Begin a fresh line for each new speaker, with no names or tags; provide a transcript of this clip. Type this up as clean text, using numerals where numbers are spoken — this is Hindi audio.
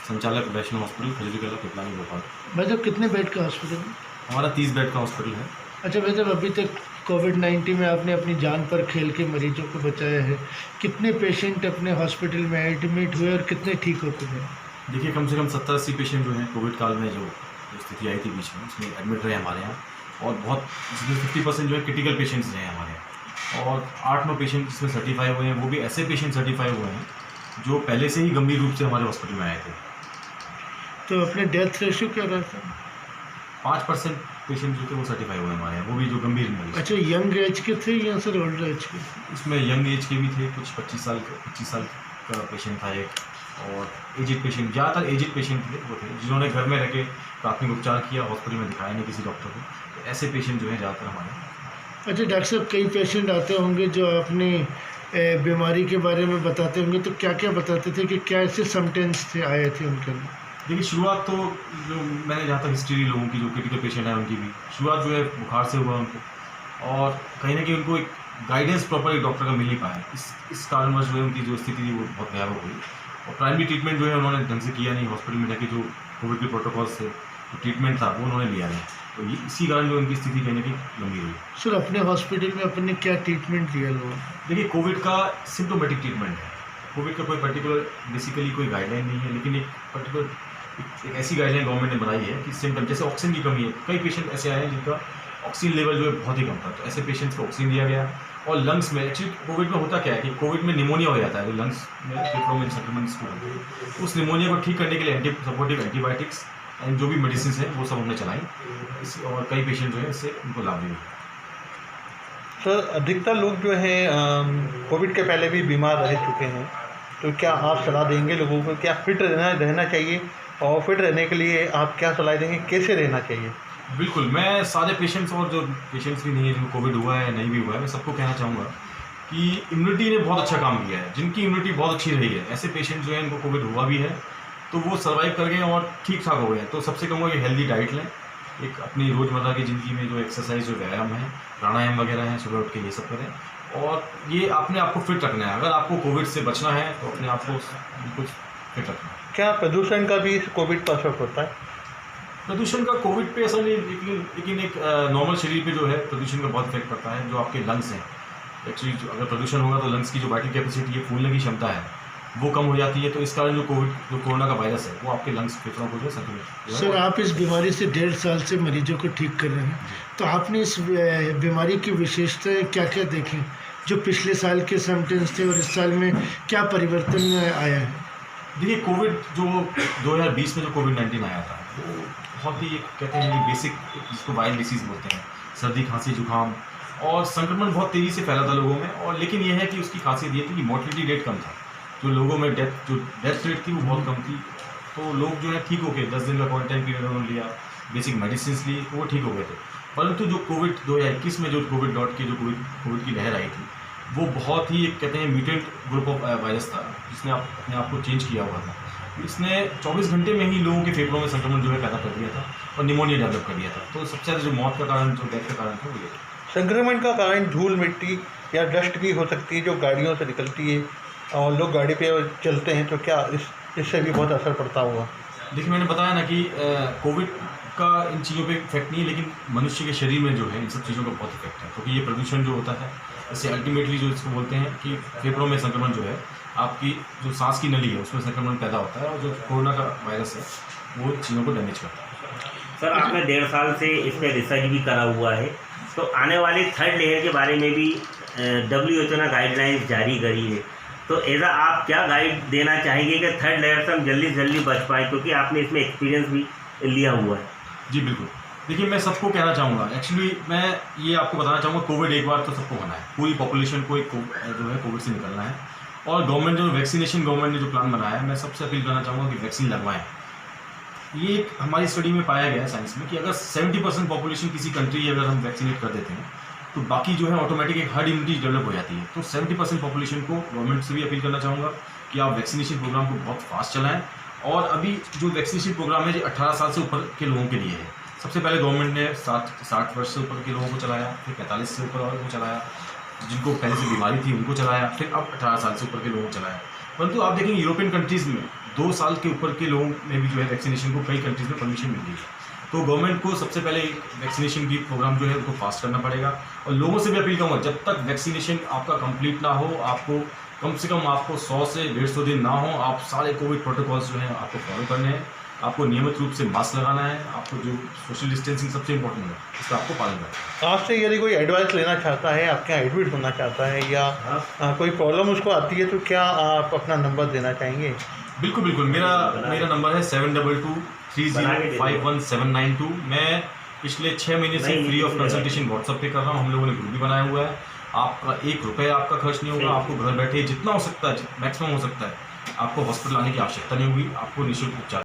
संचालक वैष्णव हॉस्पिटल खजूरी कला पिपलानी भोपाल।
भाई साहब कितने बेड का हॉस्पिटल है?
हमारा 30 बेड का हॉस्पिटल है।
अच्छा भाई साहब, अभी तक कोविड-19 में आपने अपनी जान पर खेल के मरीजों को बचाया है। कितने पेशेंट अपने हॉस्पिटल में एडमिट हुए और कितने ठीक होते हैं?
देखिए, कम से कम 70-80 पेशेंट जो हैं कोविड काल में जो स्थिति आई थी बीच में, उसमें एडमिट रहे हमारे यहाँ। और बहुत जिसमें 50% जो है क्रिटिकल पेशेंट्स रहे हैं हमारे यहाँ। और 8-9 पेशेंट इसमें सर्टिफाई हुए हैं, वो भी ऐसे पेशेंट सर्टिफाई हुए हैं जो पहले से ही गंभीर रूप से हमारे हॉस्पिटल में आए थे।
तो अपने डेथ रेशियो क्या रहता है?
5% पेशेंट जो थे वो सर्टिफाई हुए हमारे यहाँ, वो भी जो गंभीर मरीज।
अच्छा, यंग एज के थे या सर ओल्ड एज के?
इसमें यंग एज के भी थे, कुछ 25 साल का पेशेंट था एक, और एजिड पेशेंट, ज़्यादातर एजिड पेशेंट थे वो थे जिन्होंने घर में रह के प्राथमिक उपचार किया, हॉस्पिटल में दिखाया नहीं किसी डॉक्टर को। तो ऐसे पेशेंट जो हैं ज़्यादातर हमारे।
अच्छा डॉक्टर साहब, कई पेशेंट आते होंगे जो अपनी बीमारी के बारे में बताते होंगे, तो क्या क्या बताते थे कि क्या ऐसे सिम्टम्स थे आए थे उनके अंदर?
देखिए, शुरुआत तो जो मैंने जहाँ तक हिस्ट्री लोगों की जो क्रिटिकल पेशेंट है उनकी भी शुरुआत जो है बुखार से हुआ उनको, और कहीं ना कहीं उनको एक गाइडेंस प्रॉपर एक डॉक्टर का मिल नहीं पाया। इस कारणवश जो है उनकी जो स्थिति थी वो बहुत भयावह हुई, और प्राइमरी ट्रीटमेंट जो है उन्होंने ढंग से किया नहीं। हॉस्पिटल में जाके जो कोविड के प्रोटोकॉल से जो ट्रीटमेंट था वो उन्होंने लिया नहीं, तो इसी कारण जो उनकी स्थिति कहीं ना कहीं गंभीर हुई।
सर अपने हॉस्पिटल में अपने क्या ट्रीटमेंट लिया लोगों ने?
देखिए, कोविड का सिम्टोमेटिक ट्रीटमेंट है। कोविड का कोई पर्टिकुलर बेसिकली कोई गाइडलाइन नहीं है, लेकिन एक ऐसी गाइडलाइन गवर्नमेंट ने बनाई है कि सिम्टम जैसे ऑक्सीजन की कमी है, कई पेशेंट ऐसे आए हैं जिनका ऑक्सीजन लेवल जो है बहुत ही कम था, तो ऐसे पेशेंट्स को ऑक्सीजन दिया गया। और लंग्स में एक्चुअली कोविड में होता क्या है कि कोविड में निमोनिया हो जाता है, जो लंग्स में फेफड़ों में संक्रमण इसको, उस निमोनिया को ठीक करने के लिए सपोर्टिव एंटीबायोटिक्स एंड जो भी मेडिसिन है वो सब हमने चलाई, और कई पेशेंट जो है इससे उनको लाभ भी हुआ।
सर अधिकतर लोग जो हैं कोविड के पहले भी बीमार रह चुके हैं, तो क्या आप सलाह देंगे लोगों को क्या फिट रहना चाहिए, और फिट रहने के लिए आप क्या सलाह देंगे, कैसे रहना चाहिए?
बिल्कुल, मैं सारे पेशेंट्स और जो पेशेंट्स भी नहीं है जिनको कोविड हुआ है नहीं भी हुआ है, मैं सबको कहना चाहूँगा कि इम्यूनिटी ने बहुत अच्छा काम किया है। जिनकी इम्यूनिटी बहुत अच्छी रही है, ऐसे पेशेंट जो है इनको कोविड हुआ भी है तो वो सर्वाइव कर गए और ठीक ठाक हो गए। तो सबसे कहूँगा कि हेल्दी डाइट लें, एक अपनी रोज़मर्रा की ज़िंदगी में जो एक्सरसाइज जो व्यायाम है, प्राणायाम वगैरह हैं, सुबह उठ के ये सब करें, और ये अपने आप को फिट रखना है। अगर आपको कोविड से बचना है तो अपने आप को बिल्कुल फिट रखना है।
क्या प्रदूषण का भी कोविड पर असर होता है?
प्रदूषण का कोविड पे असर नहीं, लेकिन एक नॉर्मल शरीर पे जो है प्रदूषण का बहुत इफेक्ट पड़ता है। जो आपके लंग्स हैं, एक्चुअली अगर प्रदूषण होगा तो लंग्स की जो वाइटल कैपेसिटी है, फूलने की क्षमता है, वो कम हो जाती है। तो इस कारण जो कोरोना का वायरस है वो आपके लंग्स फेफड़ों को जो संक्रमित।
सर आप इस बीमारी से 1.5 साल से मरीजों को ठीक कर रहे हैं, तो आपने इस बीमारी की विशेषताएं क्या क्या देखें जो पिछले साल के सिम्टम्स थे और इस साल में क्या परिवर्तन आया है?
देखिए, कोविड जो 2020 में जो कोविड-19 आया था वो बहुत ही कहते हैं कि बेसिक, जिसको वायरल डिसीज़ बोलते हैं, सर्दी खांसी जुकाम, और संक्रमण बहुत तेज़ी से फैला था लोगों में। और लेकिन यह है कि उसकी खासियत ये थी कि मोर्टलिटी रेट कम था, जो लोगों में डेथ रेट थी वो बहुत कम थी। तो लोग जो है ठीक हो गए, 10 दिन का क्वारंटाइन पीरियड उन्होंने लिया, बेसिक मेडिसिन ली, तो वो ठीक हो गए थे। परंतु जो कोविड 2021 में जो कोविड की लहर आई थी वो बहुत ही कहते हैं म्यूटेंट ग्रुप ऑफ वायरस था, जिसने अपने आप को चेंज किया हुआ था। इसने 24 घंटे में ही लोगों के फेफड़ों में संक्रमण जो है पैदा कर दिया था और निमोनिया डेवलप कर दिया था। तो सबसे ज़्यादा जो मौत का कारण, जो डेथ का कारण था वो ये।
संक्रमण का कारण धूल मिट्टी या डस्ट भी हो सकती है जो गाड़ियों से निकलती है, और लोग गाड़ी पे चलते हैं, तो क्या इससे भी बहुत असर पड़ता होगा?
देखिए, मैंने बताया ना कि कोविड का इन चीज़ों पे इफेक्ट नहीं है, लेकिन मनुष्य के शरीर में जो है इन सब चीज़ों का बहुत इफेक्ट है, क्योंकि ये प्रदूषण जो होता है इससे अल्टीमेटली जो इसको बोलते हैं कि फेफड़ों में संक्रमण जो है, आपकी जो सांस की नली है उसमें संक्रमण पैदा होता है, और जो कोरोना का वायरस है वो चीज़ों को डैमेज करता है।
सर आपने 1.5 साल से इस पर रिसर्च भी करा हुआ है, तो आने वाली 3rd लेयर के बारे में भी WHO ने गाइडलाइंस जारी करी है, तो ऐसा आप क्या गाइड देना चाहेंगे कि 3rd लेयर से हम जल्दी से जल्दी बच पाएँ, क्योंकि आपने इसमें एक्सपीरियंस भी लिया हुआ है?
जी बिल्कुल। देखिए, मैं सबको कहना चाहूँगा, एक्चुअली मैं ये आपको बताना चाहूँगा, कोविड एक बार तो सबको होना है, पूरी पॉपुलेशन को जो है कोविड से निकलना है। और गवर्नमेंट ने जो प्लान बनाया है, मैं सबसे अपील करना चाहूँगा कि वैक्सीन लगवाएं। ये एक हमारी स्टडी में पाया गया है साइंस में कि अगर 70% पॉपुलेशन किसी कंट्री अगर हम वैक्सीनेट कर देते हैं तो बाकी जो है ऑटोमेटिक एक हर्ड इम्यूनिटी डेवलप हो जाती है। तो 70% पॉपुलेशन को गवर्नमेंट से भी अपील करना चाहूँगा कि आप वैक्सीनेशन प्रोग्राम को बहुत फास्ट चलाएँ। और अभी जो वैक्सीनेशन प्रोग्राम है जो 18 साल से ऊपर के लोगों के लिए है। सबसे पहले गवर्नमेंट ने 60 वर्ष से ऊपर के लोगों को चलाया, फिर 45 से ऊपर वालों को चलाया, जिनको पहले से बीमारी थी उनको चलाया, फिर अब 18 साल से ऊपर के लोगों को चलाया। परंतु आप देखेंगे यूरोपियन कंट्रीज़ में 2 साल के ऊपर के लोगों में भी जो है वैक्सीनेशन को कई कंट्रीज़ में परमिशन मिल गई है। तो गवर्नमेंट को सबसे पहले वैक्सीनेशन की प्रोग्राम जो है उनको फास्ट करना पड़ेगा, और लोगों से भी अपील करूँगा जब तक वैक्सीनेशन आपका कंप्लीट ना हो, आपको कम से कम आपको 100 से 150 दिन ना हो, आप सारे कोविड प्रोटोकॉल्स जो हैं आपको फॉलो करने हैं। आपको नियमित रूप से मास्क लगाना है, आपको जो सोशल डिस्टेंसिंग सबसे इंपॉर्टेंट है इसका आपको पालन करना है।
आपसे यदि कोई एडवाइस लेना चाहता है, आपके यहाँ एडमिट होना चाहता है या कोई प्रॉब्लम उसको आती है, तो क्या आप अपना नंबर देना चाहेंगे?
बिल्कुल बिल्कुल, मेरा नंबर है 7223051792। मैं पिछले 6 महीने से फ्री ऑफ कंसल्टेशन व्हाट्सएप पे कर रहा हूँ। हम लोगों ने ग्रुप भी बनाया हुआ है। आपका 1 रुपये आपका खर्च नहीं होगा, आपको घर बैठे जितना हो सकता है, मैक्सिमम हो सकता है, आपको हॉस्पिटल आने की आवश्यकता नहीं होगी, आपको निःशुल्क उपचार